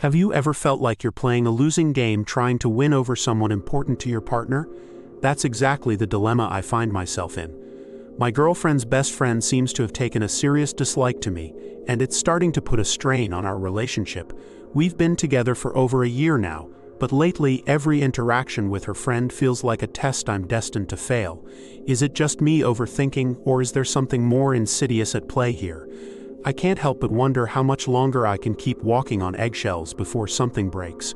Have you ever felt like you're playing a losing game trying to win over someone important to your partner? That's exactly the dilemma I find myself in. My girlfriend's best friend seems to have taken a serious dislike to me, and it's starting to put a strain on our relationship. We've been together for over a year now, but lately every interaction with her friend feels like a test I'm destined to fail. Is it just me overthinking, or is there something more insidious at play here? I can't help but wonder how much longer I can keep walking on eggshells before something breaks.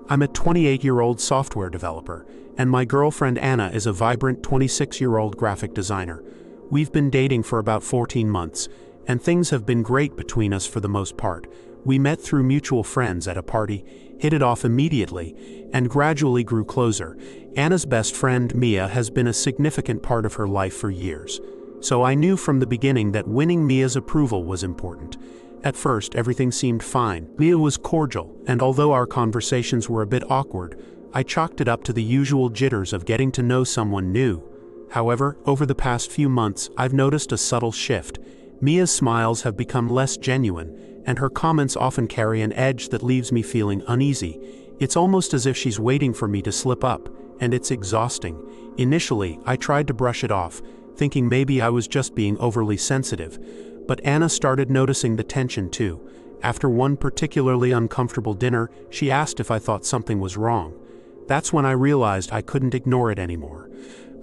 I'm a 28-year-old software developer, and my girlfriend Anna is a vibrant 26-year-old graphic designer. We've been dating for about 14 months, and things have been great between us for the most part. We met through mutual friends at a party, hit it off immediately, and gradually grew closer. Anna's best friend, Mia, has been a significant part of her life for years. So I knew from the beginning that winning Mia's approval was important. At first, everything seemed fine. Mia was cordial, and although our conversations were a bit awkward, I chalked it up to the usual jitters of getting to know someone new. However, over the past few months, I've noticed a subtle shift. Mia's smiles have become less genuine, and her comments often carry an edge that leaves me feeling uneasy. It's almost as if she's waiting for me to slip up, and it's exhausting. Initially, I tried to brush it off, thinking maybe I was just being overly sensitive. But Anna started noticing the tension too. After one particularly uncomfortable dinner, she asked if I thought something was wrong. That's when I realized I couldn't ignore it anymore.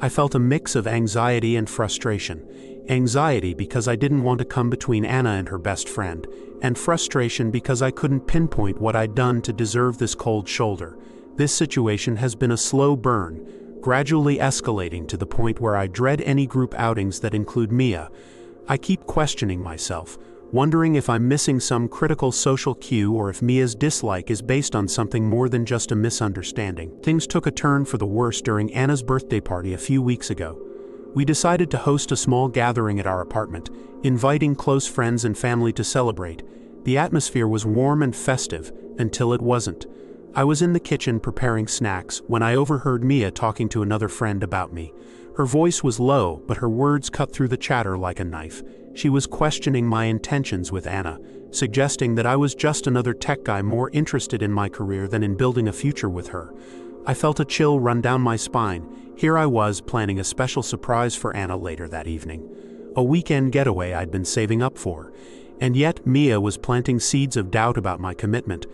I felt a mix of anxiety and frustration. Anxiety because I didn't want to come between Anna and her best friend, and frustration because I couldn't pinpoint what I'd done to deserve this cold shoulder. This situation has been a slow burn, gradually escalating to the point where I dread any group outings that include Mia. I keep questioning myself, wondering if I'm missing some critical social cue or if Mia's dislike is based on something more than just a misunderstanding. Things took a turn for the worse during Anna's birthday party a few weeks ago. We decided to host a small gathering at our apartment, inviting close friends and family to celebrate. The atmosphere was warm and festive, until it wasn't. I was in the kitchen preparing snacks when I overheard Mia talking to another friend about me. Her voice was low, but her words cut through the chatter like a knife. She was questioning my intentions with Anna, suggesting that I was just another tech guy more interested in my career than in building a future with her. I felt a chill run down my spine. Here I was planning a special surprise for Anna later that evening. A weekend getaway I'd been saving up for. And yet Mia was planting seeds of doubt about my commitment.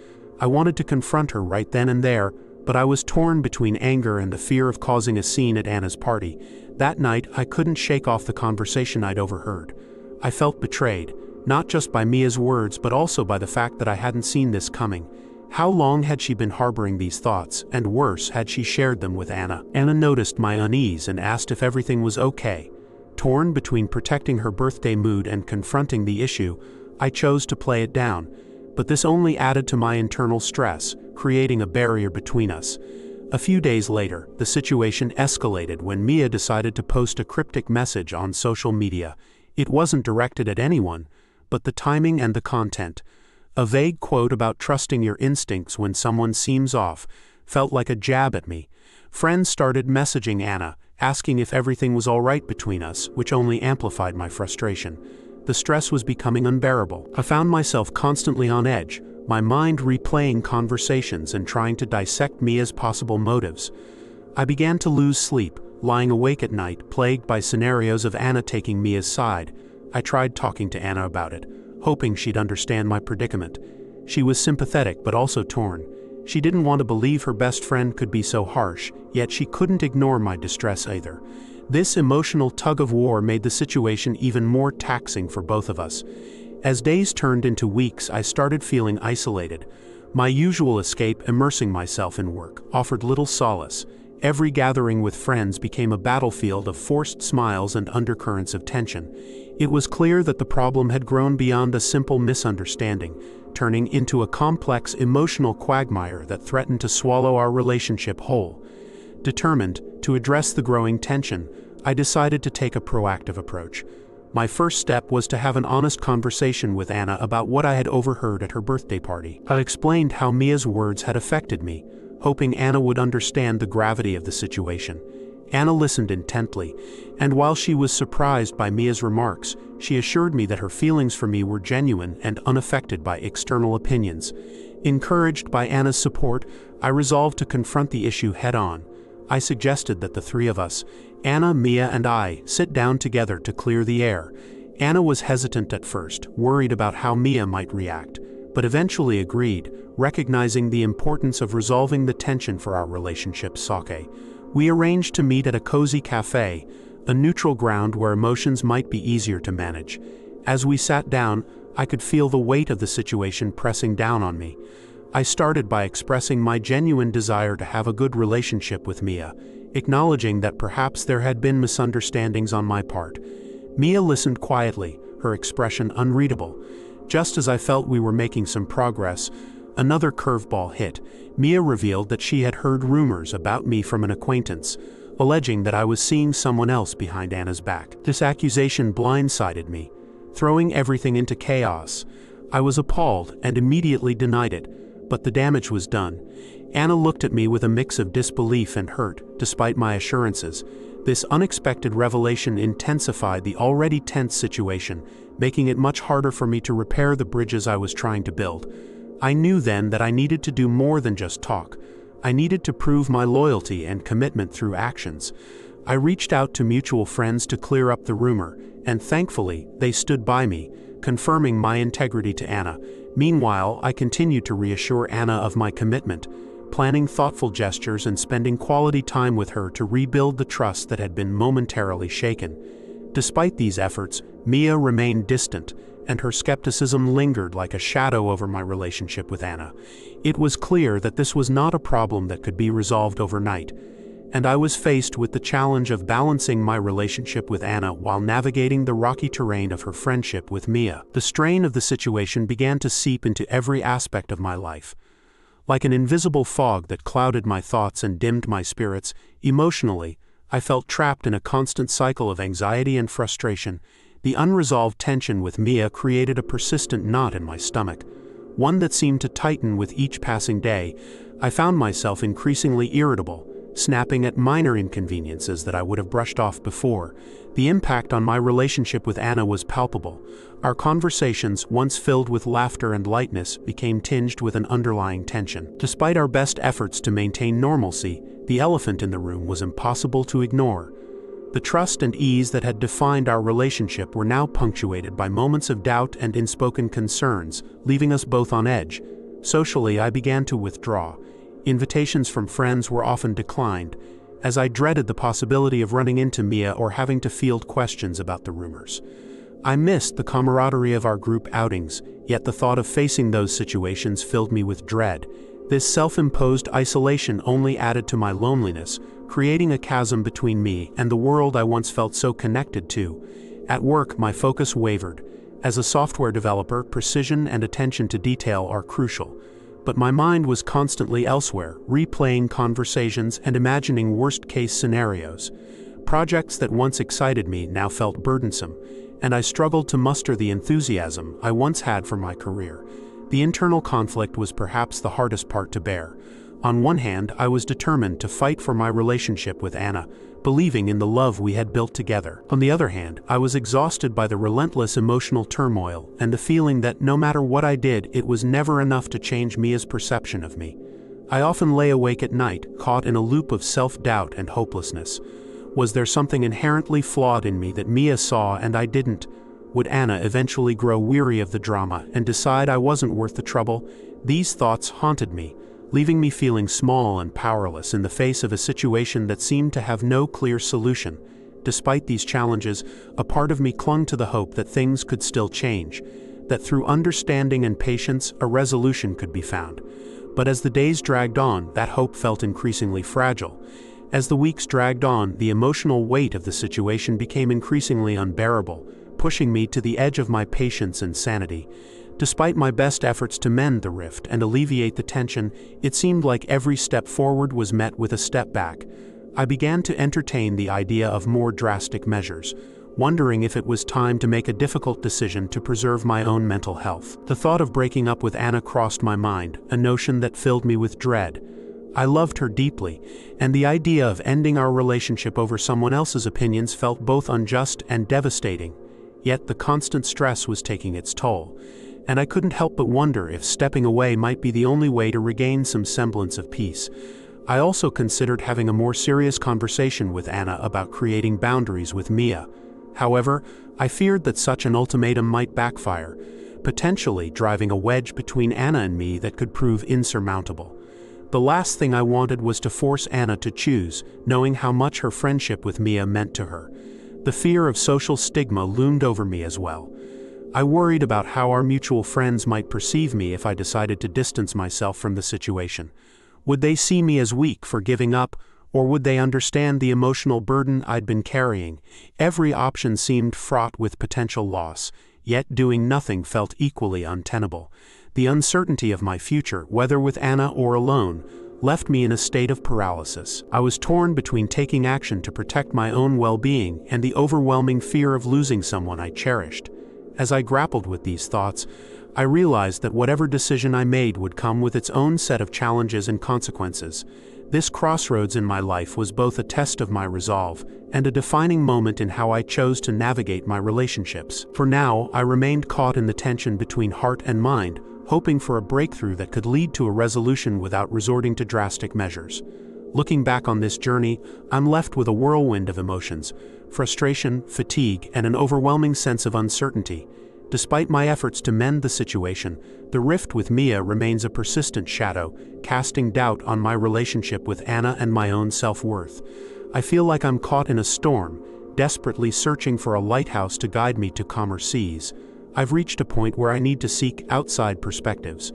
I wanted to confront her right then and there, but I was torn between anger and the fear of causing a scene at Anna's party. That night, I couldn't shake off the conversation I'd overheard. I felt betrayed, not just by Mia's words but also by the fact that I hadn't seen this coming. How long had she been harboring these thoughts, and worse, had she shared them with Anna? Anna noticed my unease and asked if everything was okay. Torn between protecting her birthday mood and confronting the issue, I chose to play it down. But this only added to my internal stress, creating a barrier between us. A few days later, the situation escalated when Mia decided to post a cryptic message on social media. It wasn't directed at anyone, but the timing and the content. A vague quote about trusting your instincts when someone seems off felt like a jab at me. Friends started messaging Anna, asking if everything was all right between us, which only amplified my frustration. The stress was becoming unbearable. I found myself constantly on edge, my mind replaying conversations and trying to dissect Mia's possible motives. I began to lose sleep, lying awake at night, plagued by scenarios of Anna taking Mia's side. I tried talking to Anna about it, hoping she'd understand my predicament. She was sympathetic but also torn. She didn't want to believe her best friend could be so harsh, yet she couldn't ignore my distress either. This emotional tug-of-war made the situation even more taxing for both of us. As days turned into weeks, I started feeling isolated. My usual escape, immersing myself in work, offered little solace. Every gathering with friends became a battlefield of forced smiles and undercurrents of tension. It was clear that the problem had grown beyond a simple misunderstanding, turning into a complex emotional quagmire that threatened to swallow our relationship whole. Determined to address the growing tension, I decided to take a proactive approach. My first step was to have an honest conversation with Anna about what I had overheard at her birthday party. I explained how Mia's words had affected me, hoping Anna would understand the gravity of the situation. Anna listened intently, and while she was surprised by Mia's remarks, she assured me that her feelings for me were genuine and unaffected by external opinions. Encouraged by Anna's support, I resolved to confront the issue head-on. I suggested that the three of us, Anna, Mia, and I, sit down together to clear the air. Anna was hesitant at first, worried about how Mia might react, but eventually agreed, recognizing the importance of resolving the tension for our relationship. Sake. We arranged to meet at a cozy cafe, a neutral ground where emotions might be easier to manage. As we sat down, I could feel the weight of the situation pressing down on me. I started by expressing my genuine desire to have a good relationship with Mia, acknowledging that perhaps there had been misunderstandings on my part. Mia listened quietly, her expression unreadable. Just as I felt we were making some progress, another curveball hit. Mia revealed that she had heard rumors about me from an acquaintance, alleging that I was seeing someone else behind Anna's back. This accusation blindsided me, throwing everything into chaos. I was appalled and immediately denied it, but the damage was done. Anna looked at me with a mix of disbelief and hurt, despite my assurances. This unexpected revelation intensified the already tense situation, making it much harder for me to repair the bridges I was trying to build. I knew then that I needed to do more than just talk. I needed to prove my loyalty and commitment through actions. I reached out to mutual friends to clear up the rumor, and thankfully, they stood by me, confirming my integrity to Anna. Meanwhile, I continued to reassure Anna of my commitment, planning thoughtful gestures and spending quality time with her to rebuild the trust that had been momentarily shaken. Despite these efforts, Mia remained distant, and her skepticism lingered like a shadow over my relationship with Anna. It was clear that this was not a problem that could be resolved overnight, and I was faced with the challenge of balancing my relationship with Anna while navigating the rocky terrain of her friendship with Mia. The strain of the situation began to seep into every aspect of my life. Like an invisible fog that clouded my thoughts and dimmed my spirits, emotionally, I felt trapped in a constant cycle of anxiety and frustration. The unresolved tension with Mia created a persistent knot in my stomach, one that seemed to tighten with each passing day. I found myself increasingly irritable, snapping at minor inconveniences that I would have brushed off before. The impact on my relationship with Anna was palpable. Our conversations, once filled with laughter and lightness, became tinged with an underlying tension. Despite our best efforts to maintain normalcy, the elephant in the room was impossible to ignore. The trust and ease that had defined our relationship were now punctuated by moments of doubt and unspoken concerns, leaving us both on edge. Socially, I began to withdraw. Invitations from friends were often declined, as I dreaded the possibility of running into Mia or having to field questions about the rumors. I missed the camaraderie of our group outings, yet the thought of facing those situations filled me with dread. This self-imposed isolation only added to my loneliness, creating a chasm between me and the world I once felt so connected to. At work, my focus wavered. As a software developer, precision and attention to detail are crucial. But my mind was constantly elsewhere, replaying conversations and imagining worst-case scenarios. Projects that once excited me now felt burdensome, and I struggled to muster the enthusiasm I once had for my career. The internal conflict was perhaps the hardest part to bear. On one hand, I was determined to fight for my relationship with Anna, believing in the love we had built together. On the other hand, I was exhausted by the relentless emotional turmoil and the feeling that no matter what I did, it was never enough to change Mia's perception of me. I often lay awake at night, caught in a loop of self-doubt and hopelessness. Was there something inherently flawed in me that Mia saw and I didn't? Would Anna eventually grow weary of the drama and decide I wasn't worth the trouble? These thoughts haunted me, leaving me feeling small and powerless in the face of a situation that seemed to have no clear solution. Despite these challenges, a part of me clung to the hope that things could still change, that through understanding and patience, a resolution could be found. But as the days dragged on, that hope felt increasingly fragile. As the weeks dragged on, the emotional weight of the situation became increasingly unbearable, pushing me to the edge of my patience and sanity. Despite my best efforts to mend the rift and alleviate the tension, it seemed like every step forward was met with a step back. I began to entertain the idea of more drastic measures, wondering if it was time to make a difficult decision to preserve my own mental health. The thought of breaking up with Anna crossed my mind, a notion that filled me with dread. I loved her deeply, and the idea of ending our relationship over someone else's opinions felt both unjust and devastating. Yet the constant stress was taking its toll. and I couldn't help but wonder if stepping away might be the only way to regain some semblance of peace. I also considered having a more serious conversation with Anna about creating boundaries with Mia. However, I feared that such an ultimatum might backfire, potentially driving a wedge between Anna and me that could prove insurmountable. The last thing I wanted was to force Anna to choose, knowing how much her friendship with Mia meant to her. The fear of social stigma loomed over me as well. I worried about how our mutual friends might perceive me if I decided to distance myself from the situation. Would they see me as weak for giving up, or would they understand the emotional burden I'd been carrying? Every option seemed fraught with potential loss, yet doing nothing felt equally untenable. The uncertainty of my future, whether with Anna or alone, left me in a state of paralysis. I was torn between taking action to protect my own well-being and the overwhelming fear of losing someone I cherished. As I grappled with these thoughts, I realized that whatever decision I made would come with its own set of challenges and consequences. This crossroads in my life was both a test of my resolve and a defining moment in how I chose to navigate my relationships. For now, I remained caught in the tension between heart and mind, hoping for a breakthrough that could lead to a resolution without resorting to drastic measures. Looking back on this journey, I'm left with a whirlwind of emotions: frustration, fatigue, and an overwhelming sense of uncertainty. Despite my efforts to mend the situation, the rift with Mia remains a persistent shadow, casting doubt on my relationship with Anna and my own self-worth. I feel like I'm caught in a storm, desperately searching for a lighthouse to guide me to calmer seas. I've reached a point where I need to seek outside perspectives.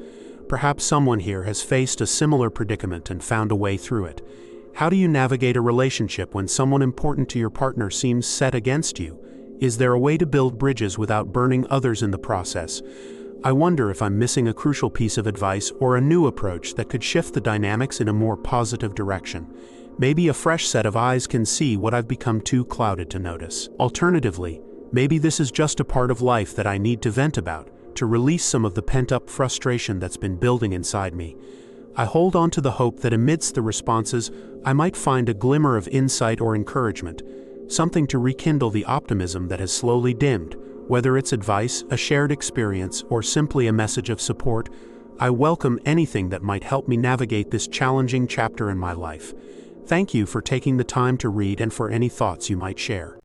Perhaps someone here has faced a similar predicament and found a way through it. How do you navigate a relationship when someone important to your partner seems set against you? Is there a way to build bridges without burning others in the process? I wonder if I'm missing a crucial piece of advice or a new approach that could shift the dynamics in a more positive direction. Maybe a fresh set of eyes can see what I've become too clouded to notice. Alternatively, maybe this is just a part of life that I need to vent about, to release some of the pent-up frustration that's been building inside me. I hold on to the hope that amidst the responses, I might find a glimmer of insight or encouragement, something to rekindle the optimism that has slowly dimmed. Whether it's advice, a shared experience, or simply a message of support, I welcome anything that might help me navigate this challenging chapter in my life. Thank you for taking the time to read and for any thoughts you might share.